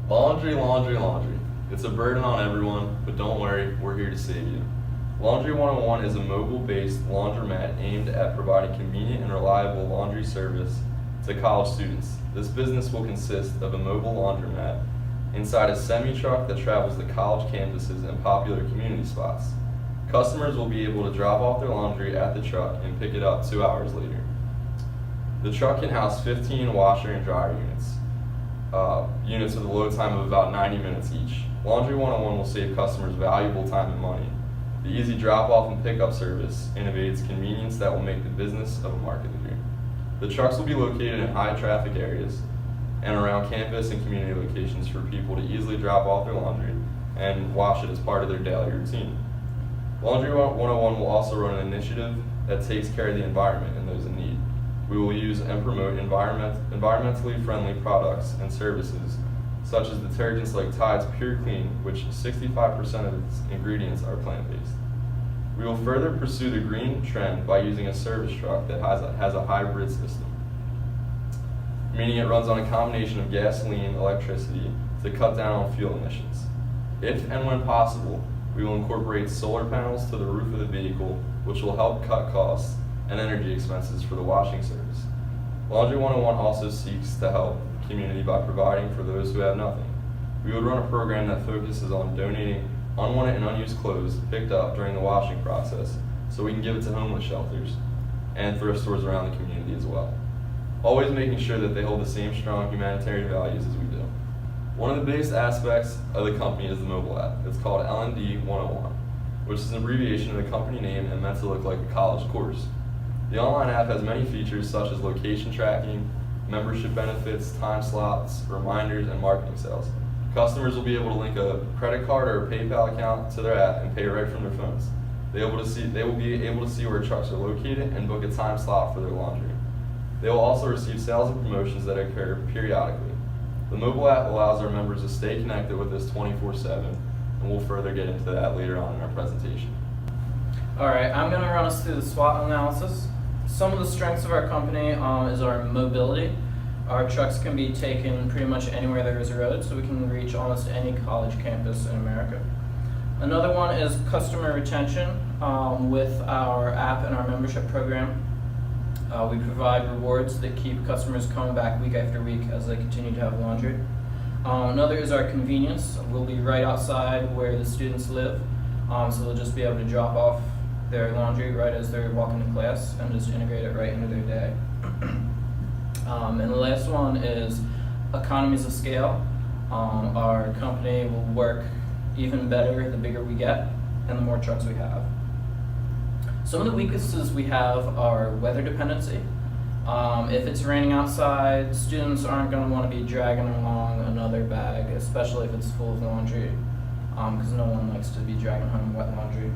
Laundry, laundry, laundry. It's a burden on everyone, but don't worry, we're here to save you. Laundry 101 is a mobile-based laundromat aimed at providing convenient and reliable laundry service to college students. This business will consist of a mobile laundromat inside a semi-truck that travels to college campuses and popular community spots. Customers will be able to drop off their laundry at the truck and pick it up 2 hours later. The truck can house 15 washer and dryer units. Units with a load time of about 90 minutes each. Laundry 101 will save customers valuable time and money. The easy drop-off and pickup service innovates convenience that will make the business of a market leader. The trucks will be located in high-traffic areas and around campus and community locations for people to easily drop off their laundry and wash it as part of their daily routine. Laundry 101 will also run an initiative that takes care of the environment and those in need. We will use and promote environmentally friendly products and services, such as detergents like Tide's Pure Clean, which 65% of its ingredients are plant-based. We will further pursue the green trend by using a service truck that has a hybrid system, meaning it runs on a combination of gasoline and electricity to cut down on fuel emissions. If and when possible, we will incorporate solar panels to the roof of the vehicle, which will help cut costs and energy expenses for the washing service. Laundry 101 also seeks to help the community by providing for those who have nothing. We would run a program that focuses on donating unwanted and unused clothes picked up during the washing process so we can give it to homeless shelters and thrift stores around the community as well. Always making sure that they hold the same strong humanitarian values as we do. One of the biggest aspects of the company is the mobile app. It's called L&D 101, which is an abbreviation of the company name and meant to look like a college course. The online app has many features such as location tracking, membership benefits, time slots, reminders, and marketing sales. Customers will be able to link a credit card or a PayPal account to their app and pay right from their phones. They will be able to see where trucks are located and book a time slot for their laundry. They will also receive sales and promotions that occur periodically. The mobile app allows our members to stay connected with us 24/7, and we'll further get into that later on in our presentation. Alright, I'm going to run us through the SWOT analysis. Some of the strengths of our company is our mobility. Our trucks can be taken pretty much anywhere there is a road, so we can reach almost any college campus in America. Another one is customer retention with our app and our membership program. We provide rewards that keep customers coming back week after week as they continue to have laundry. Another is our convenience. We'll be right outside where the students live, so they'll just be able to drop off their laundry right as they're walking to class and just integrate it right into their day. And the last one is economies of scale. Our company will work even better the bigger we get and the more trucks we have. Some of the weaknesses we have are weather dependency. If it's raining outside, students aren't going to want to be dragging along another bag, especially if it's full of laundry, because no one likes to be dragging home wet laundry.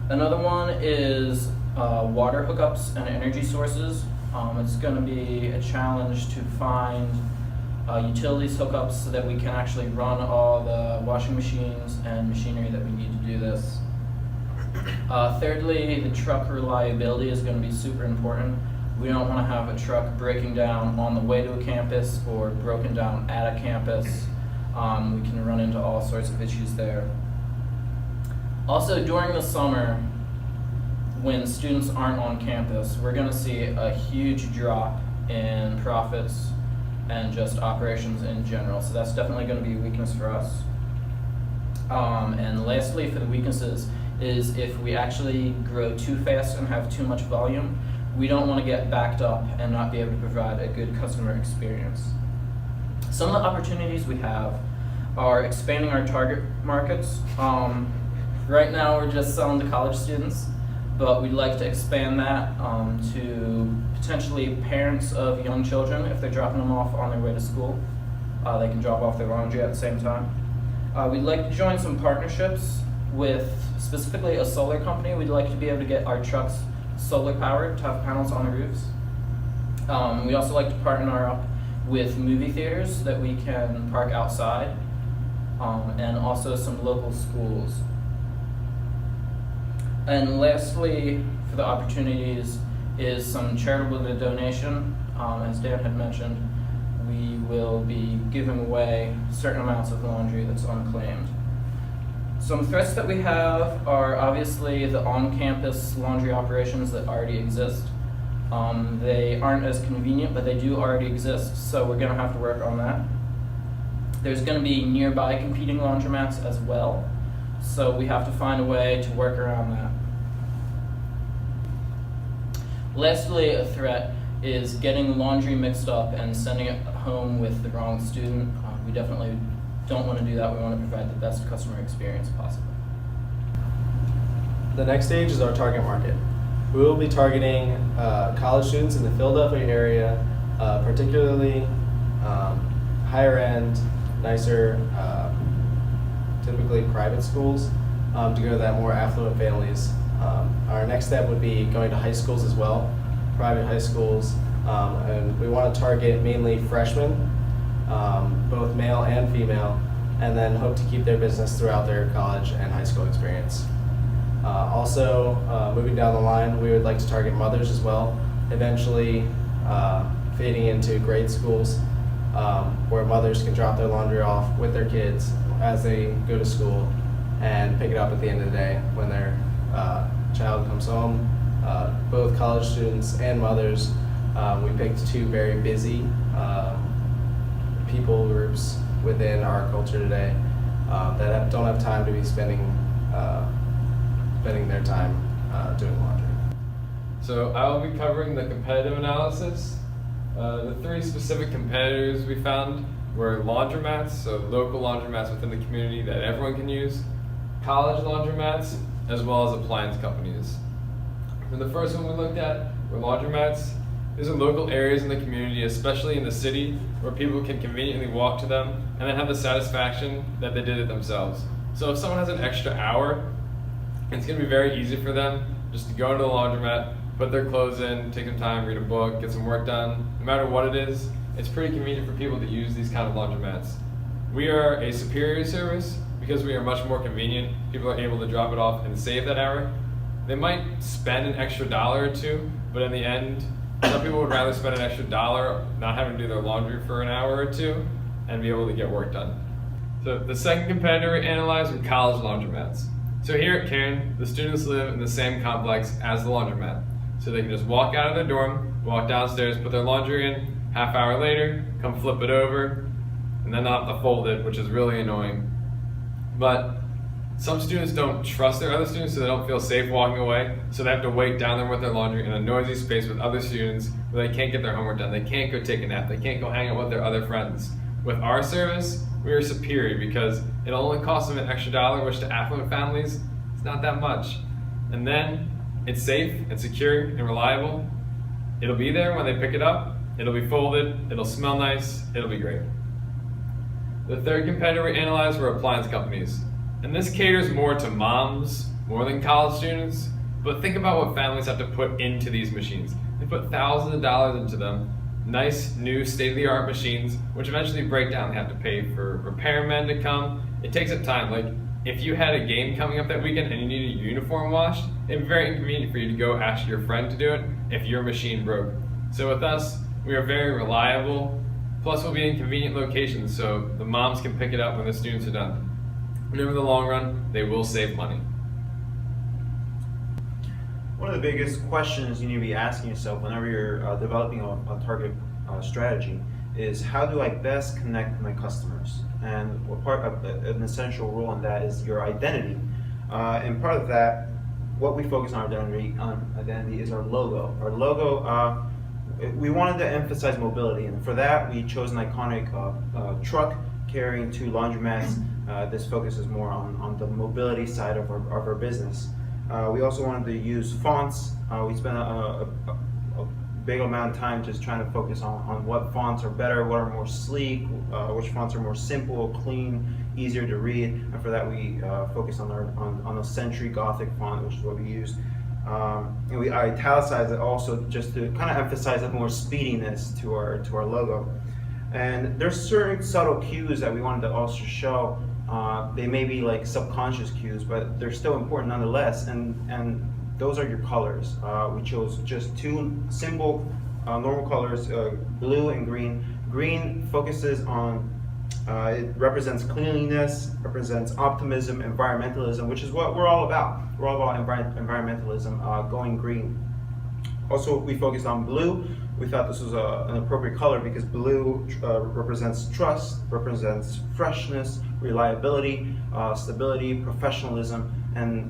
Another one is water hookups and energy sources. It's going to be a challenge to find utilities hookups so that we can actually run all the washing machines and machinery that we need to do this. Thirdly, the truck reliability is going to be super important. We don't want to have a truck breaking down on the way to a campus or broken down at a campus. We can run into all sorts of issues there. Also, during the summer, when students aren't on campus, we're going to see a huge drop in profits and just operations in general. So that's definitely going to be a weakness for us. And lastly, for the weaknesses, is if we actually grow too fast and have too much volume, we don't want to get backed up and not be able to provide a good customer experience. Some of the opportunities we have are expanding our target markets. Right now we're just selling to college students, but we'd like to expand that to potentially parents of young children. If they're dropping them off on their way to school, they can drop off their laundry at the same time. We'd like to join some partnerships with specifically a solar company. We'd like to be able to get our trucks solar powered to have panels on the roofs. We'd also like to partner up with movie theaters so that we can park outside, and also some local schools. And lastly, for the opportunities, is some charitable donation. As Dan had mentioned, we will be giving away certain amounts of laundry that's unclaimed. Some threats that we have are obviously the on-campus laundry operations that already exist. They aren't as convenient, but they do already exist, so we're going to have to work on that. There's going to be nearby competing laundromats as well, so we have to find a way to work around that. Lastly, a threat is getting laundry mixed up and sending it home with the wrong student. We definitely don't want to do that. We want to provide the best customer experience possible. The next stage is our target market. We will be targeting college students in the Philadelphia area, particularly higher end, nicer, typically private schools, to go to that more affluent families. Our next step would be going to high schools as well, private high schools, and we want to target mainly freshmen, both male and female, and then hope to keep their business throughout their college and high school experience. Also, moving down the line, we would like to target mothers as well, eventually fading into grade schools where mothers can drop their laundry off with their kids as they go to school and pick it up at the end of the day when their child comes home. Both college students and mothers, we picked two very busy people groups within our culture today that don't have time to be spending their time doing laundry. So I will be covering the competitive analysis. The three specific competitors we found were laundromats, so local laundromats within the community that everyone can use, college laundromats, as well as appliance companies. And the first one we looked at were laundromats. These are local areas in the community, especially in the city, where people can conveniently walk to them and then have the satisfaction that they did it themselves. So if someone has an extra hour, it's going to be very easy for them just to go into the laundromat, put their clothes in, take some time, read a book, get some work done. No matter what it is, it's pretty convenient for people to use these kind of laundromats. We are a superior service because we are much more convenient. People are able to drop it off and save that hour. They might spend an extra $1 or $2, but in the end, some people would rather spend an extra $1 not having to do their laundry for an hour or two and be able to get work done. So the second competitor we analyzed were college laundromats. So here at Cairn, the students live in the same complex as the laundromat. So they can just walk out of their dorm, walk downstairs, put their laundry in, half hour later, come flip it over, and then not have to fold it, which is really annoying. But some students don't trust their other students, so they don't feel safe walking away, so they have to wait down there with their laundry in a noisy space with other students where they can't get their homework done, they can't go take a nap, they can't go hang out with their other friends. With our service, we are superior because it only costs them an extra $1, which to affluent families, it's not that much. And then it's safe and secure and reliable. It'll be there when they pick it up, it'll be folded, it'll smell nice, it'll be great. The third competitor we analyzed were appliance companies. And this caters more to moms, more than college students, but think about what families have to put into these machines. They put thousands of dollars into them, nice, new, state-of-the-art machines, which eventually break down. They have to pay for repairmen to come. It takes up time. Like, if you had a game coming up that weekend and you needed a uniform washed, it'd be very inconvenient for you to go ask your friend to do it if your machine broke. So with us, we are very reliable, plus we'll be in convenient locations so the moms can pick it up when the students are done. And over the long run, they will save money. One of the biggest questions you need to be asking yourself whenever you're developing a target strategy is, how do I best connect my customers? And what part of an essential role in that is your identity. And part of that, what we focus on identity is our logo. Our logo, we wanted to emphasize mobility, and for that we chose an iconic truck carrying two laundromats. This focuses more on the mobility side of our business. We also wanted to use fonts. We spent a big amount of time just trying to focus on what fonts are better, what are more sleek, which fonts are more simple, clean, easier to read. And for that we focused on a Century Gothic font, which is what we used. And we italicized it also just to kind of emphasize a more speediness to our logo. And there's certain subtle cues that we wanted to also show. They may be like subconscious cues, but they're still important nonetheless. And those are your colors. We chose just two simple, normal colors, blue and green. Green focuses on, it represents cleanliness, represents optimism, environmentalism, which is what we're all about. We're all about environmentalism, going green. Also, we focused on blue. We thought this was an appropriate color because blue represents trust, represents freshness, reliability, stability, professionalism, and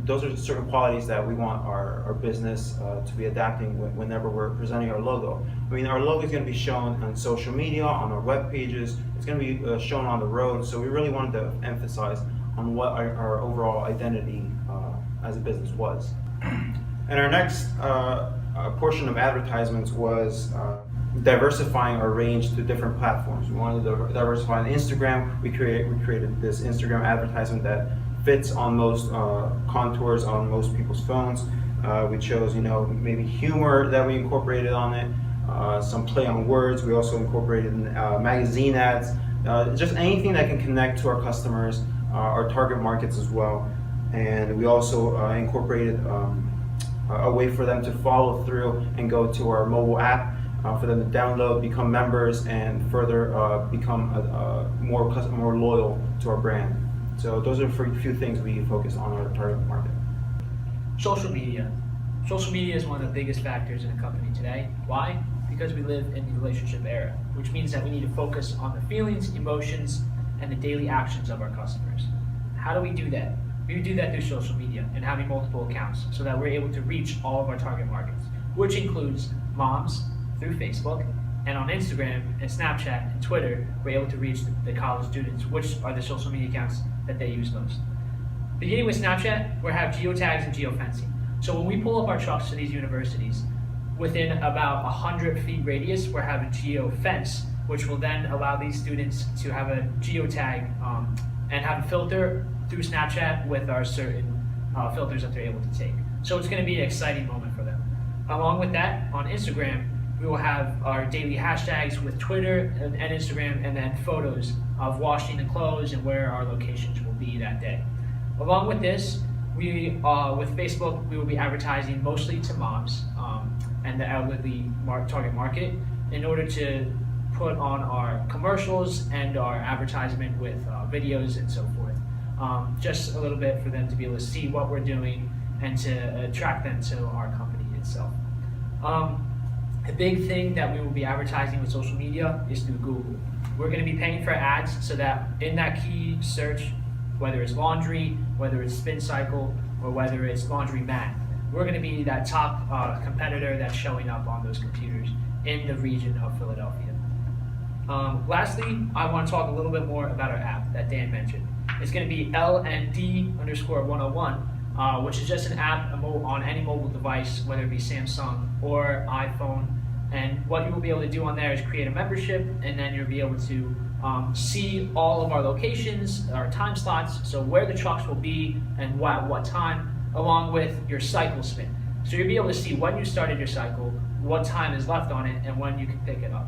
those are certain qualities that we want our business to be adapting whenever we're presenting our logo. I mean, our logo is going to be shown on social media, on our web pages, it's going to be shown on the road, so we really wanted to emphasize on what our overall identity as a business was. And our next portion of advertisements was diversifying our range to different platforms. We wanted to diversify on Instagram. We created this Instagram advertisement that fits on most contours on most people's phones. We chose, maybe humor that we incorporated on it, some play on words. We also incorporated magazine ads, just anything that can connect to our customers, our target markets as well. And we also incorporated a way for them to follow through and go to our mobile app, for them to download, become members, and further become more loyal to our brand. So those are a few things we focus on our target market. Social media. Social media is one of the biggest factors in a company today. Why? Because we live in the relationship era, which means that we need to focus on the feelings, emotions, and the daily actions of our customers. How do we do that? We do that through social media and having multiple accounts so that we're able to reach all of our target markets, which includes moms through Facebook, and on Instagram and Snapchat and Twitter, we're able to reach the college students, which are the social media accounts that they use most. Beginning with Snapchat, we have geotags and geofencing. So when we pull up our trucks to these universities, within about 100 feet radius, we're having geofence, which will then allow these students to have a geotag and have a filter through Snapchat with our certain filters that they're able to take. So it's going to be an exciting moment for them. Along with that, on Instagram, we will have our daily hashtags with Twitter and Instagram, and then photos of washing the clothes and where our locations will be that day. Along with this, with Facebook, we will be advertising mostly to moms and the elderly target market in order to put on our commercials and our advertisement with videos and so forth. Just a little bit for them to be able to see what we're doing and to attract them to our company itself. A big thing that we will be advertising with social media is through Google. We're going to be paying for ads so that in that key search, whether it's laundry, whether it's spin cycle, or whether it's laundry mat, we're going to be that top competitor that's showing up on those computers in the region of Philadelphia. Lastly, I want to talk a little bit more about our app that Dan mentioned. It's going to be LND_101, which is just an app on any mobile device, whether it be Samsung or iPhone. And what you will be able to do on there is create a membership, and then you'll be able to see all of our locations, our time slots, so where the trucks will be and what time, along with your cycle spin. So you'll be able to see when you started your cycle, what time is left on it, and when you can pick it up.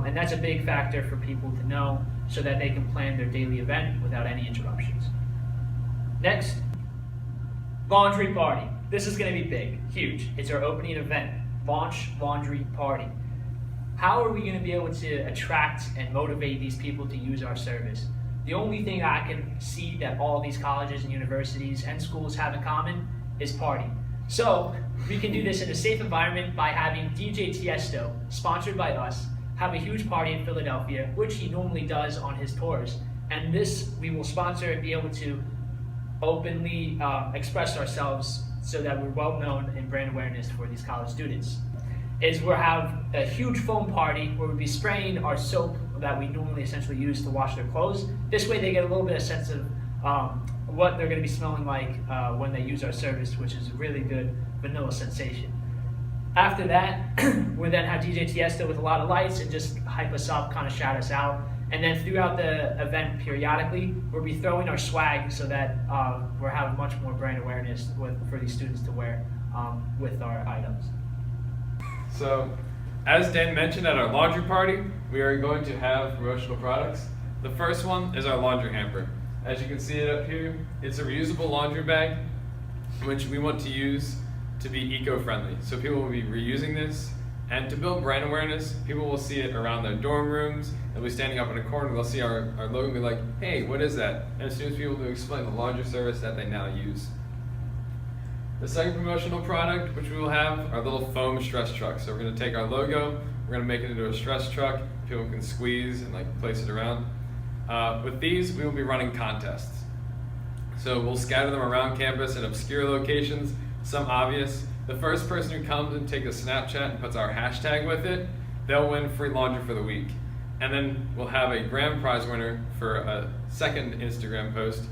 And that's a big factor for people to know so that they can plan their daily event without any interruptions. Next, laundry party. This is going to be big, huge. It's our opening event, Launch Laundry Party. How are we going to be able to attract and motivate these people to use our service? The only thing I can see that all these colleges and universities and schools have in common is party. So we can do this in a safe environment by having DJ Tiesto, sponsored by us, have a huge party in Philadelphia, which he normally does on his tours. And this we will sponsor and be able to openly express ourselves so that we're well known in brand awareness for these college students. We'll have a huge foam party where we'll be spraying our soap that we normally essentially use to wash their clothes. This way they get a little bit of sense of what they're going to be smelling like when they use our service, which is a really good vanilla sensation. After that, we'll then have DJ Tiesto with a lot of lights and just hype us up, kind of shout us out. And then throughout the event, periodically, we'll be throwing our swag so that we're having much more brand awareness for these students to wear with our items. So, as Dan mentioned at our laundry party, we are going to have promotional products. The first one is our laundry hamper. As you can see it up here, it's a reusable laundry bag, which we want to use to be eco-friendly. So people will be reusing this And to build brand awareness, people will see it around their dorm rooms. They'll be standing up in a corner. They'll see our logo and be like, hey, what is that? And as soon as people to explain the laundry service that they now use. The second promotional product, which we will have, are little foam stress trucks. So we're going to take our logo, we're going to make it into a stress truck. People can squeeze and like place it around. With these, we will be running contests. So we'll scatter them around campus at obscure locations, some obvious. The first person who comes and takes a Snapchat and puts our hashtag with it, they'll win free laundry for the week. And then we'll have a grand prize winner for a second Instagram post,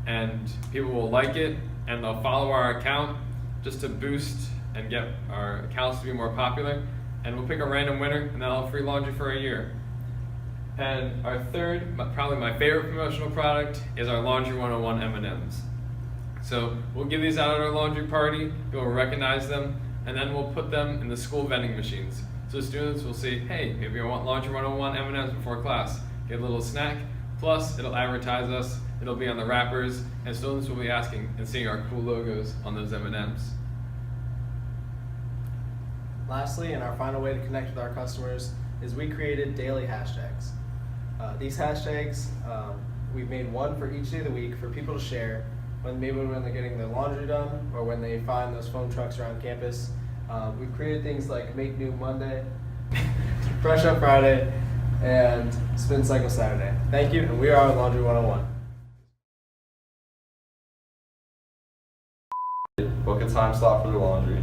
and people will like it and they'll follow our account just to boost and get our accounts to be more popular. And we'll pick a random winner and they'll have free laundry for a year. And our third, probably my favorite promotional product, is our Laundry 101 M&Ms. So we'll give these out at our laundry party, people will recognize them, and then we'll put them in the school vending machines. So students will see, hey, maybe I want Laundry 101 M&Ms before class. Get a little snack, plus it'll advertise us, it'll be on the wrappers, and students will be asking and seeing our cool logos on those M&Ms. Lastly, and our final way to connect with our customers is we created daily hashtags. These hashtags, we've made one for each day of the week for people to share when they're getting their laundry done or when they find those foam trucks around campus. We've created things like Make New Monday, Fresh Up Friday, and Spin Cycle Saturday. Thank you, and we are Laundry 101. Book a time slot for their laundry,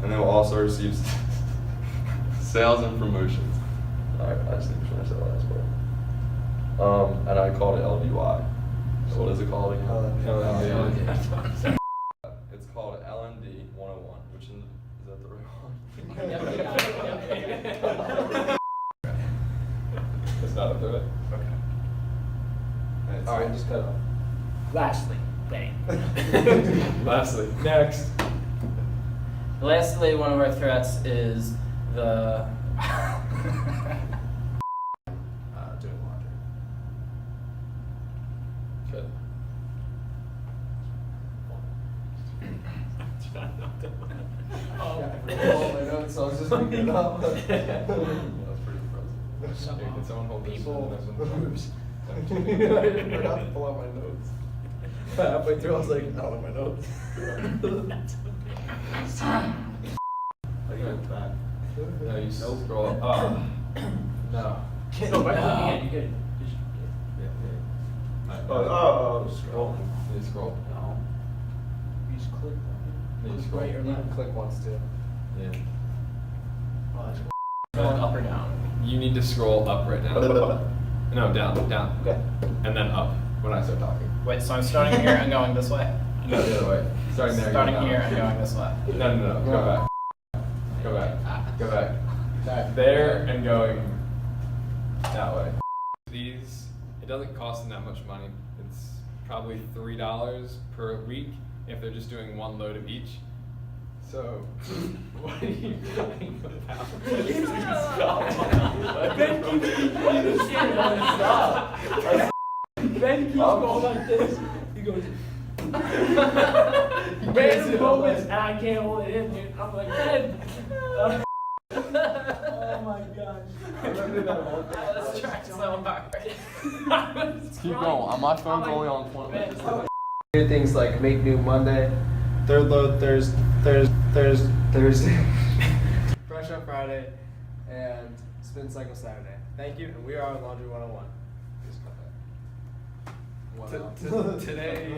and they will also receive sales and promotions. Alright, I just need to finish that last part. And I called it LDY. So what is it called again? LND. It's called LND 101, which is that the right one? It's not up to it? Okay. Alright, just cut it off. Lastly, bang. Lastly, next. Lastly, one of our threats is the Doing laundry. Good. Yeah, I forgot all my notes, so I was just making it up. That was pretty impressive. Some Here, can someone hold this people for the next one? groups. I forgot to pull out my notes. Halfway through, I was like, no, my notes. I got it back. No, you scroll up. No. No, right click again, you could. Scroll. You scroll. No. You just click. You Click scroll. right or You left. can click once too. Yeah. Oh, that's going up or down. You need to scroll up right now. No, down, down. Okay. And then up when I start talking. Wait, so I'm starting here and going this way? No, the other way. Starting there. Starting going here down. and going this way. No. Go back. Go back. Go back. There and going that way. These, it doesn't cost them that much money. It's probably $3 per week if they're just doing one load of each. So, what are you talking about? Ben keeps going like this. He goes. Random moments, and I can't hold it in, dude. I'm like, Ben. Oh my gosh. Let's try so hard. Keep going. My phone's only on 20. Do things like Make New Monday, Third Load Thursday, Fresh Up Friday, and Spin Cycle Saturday. Thank you, and we are Laundry 101. Just cut that. Wow. Today.